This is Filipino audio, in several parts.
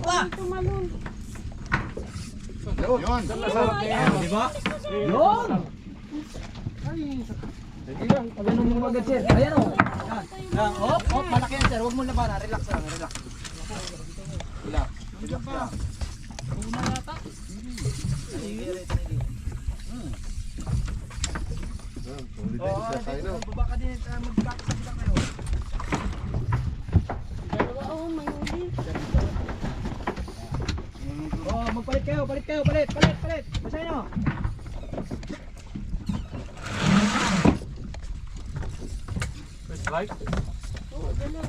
pa. Tumalon. Yun. Di ba? Yun. Ganun mo agad sir. Ayan o. Yan. Hop, malaki yan sir. Huwag mo labanan. Relax lang, relax. Relax. Relax lang. Una yata. Baba ka din. Magkakasabita kayo. Dalawa oh, may uli. Magpalit kayo. Palit. Basahin o. First light? Oo, dalawa.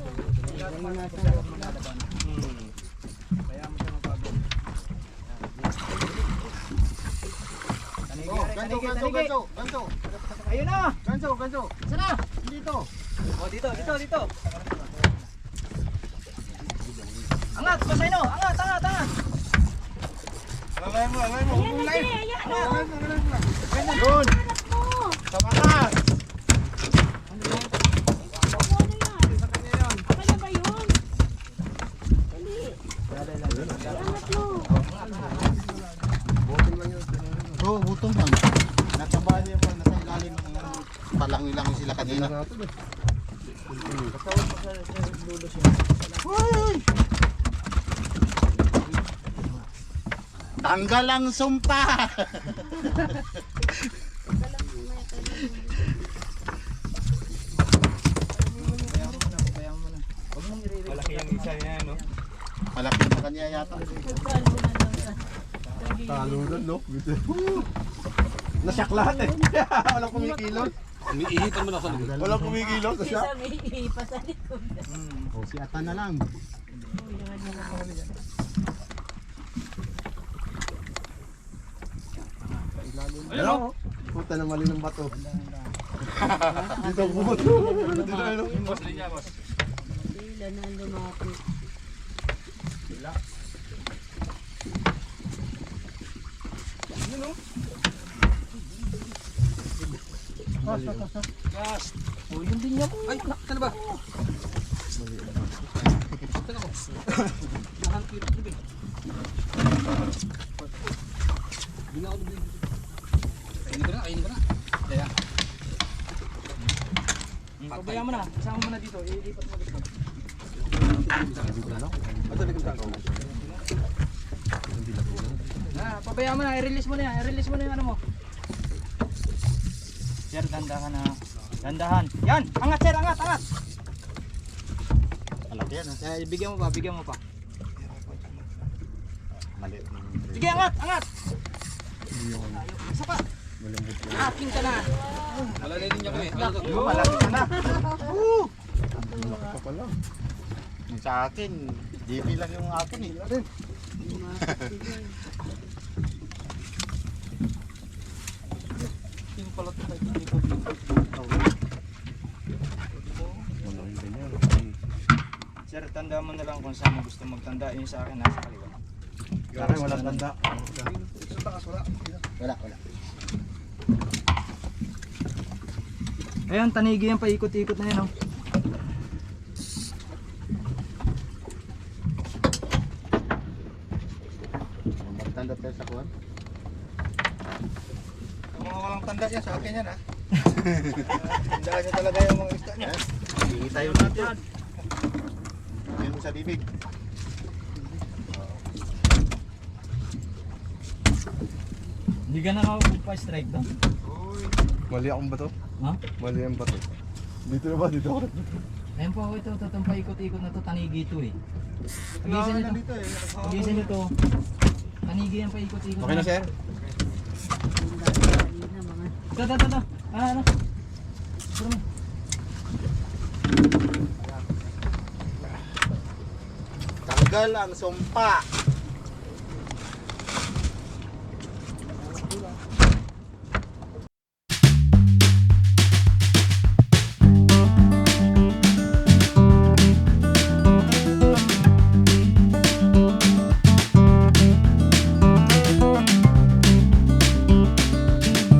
Kaya mo siya magpagod. Ganso. Ayun na. Ganso. Saan na? Dito. Dito. Angat, basahin o. Angat. Alay mo. Ayan na siya, ayan. Yun. Hanap mo. Sa batas. Ano yan? Ako na ba yun? Dali. Hanap mo. Bro, butong lang. Nasa bali yung nasa ilalim ng palangi-langi sila kanina. Tanggal ang sumpa. Malaki yung isa niya, no? Malaki na kanya yata. Talunan, no? Nasyak lahat eh. Walang kumikilos. Umiihitan mo na sa likod. Walang kumikilos. Nasyak. Isa may ipasalit ko. O si Ata na lang. Ano? Puta na mali ng bato. Dito bumoto. Dito ano? Boss, linya, boss. Sila na lumapit. O, yun din yan. Ay, saan ba? Kainin ka na. Kaya. Pabayaan mo na. Isama mo na dito. Ilipat mo dito. Pabayaan mo na. I-release mo na yan. I-release mo na yung ano mo. Sir, dandahan na. Dandahan. Yan! Angat sir! Angat! Malaki yan ha. Bigyan mo pa. Maliit. Sige, angat! Isa pa! Aking ka na! Wala na din niya kami. Malaki na. Pa pala. Yung sa akin, DP lang yung akin eh. Yung pala ito tayo. Sir, tanda mo na lang kung saan mo gusto magtanda. Yung sa akin, nasa kaliwa. Sa akin walang tanda. Wala. Ayan, tanigi yan, paikot-ikot na yan. Oh. Magtanda tayo sa kuwan. Ang mga walang tanda yan, sa akin yan, ha? Tandaan niyo talaga yung mga isda niya. Hingi tayo dito. Yan mo sa bibig. Hindi ka na pa-strike doon? Mali akong bato. Ha? Mali ang bato. Dito na ba? Dito ako. Ayan po, ito, itong paikot-ikot na to, tanigi ito eh. Pagisan nyo to. Pagisan nyo to. Tanigi yan, paikot-ikot. Okay na sir? Ito. Ano? Suro mo. Tanggal ang sumpa.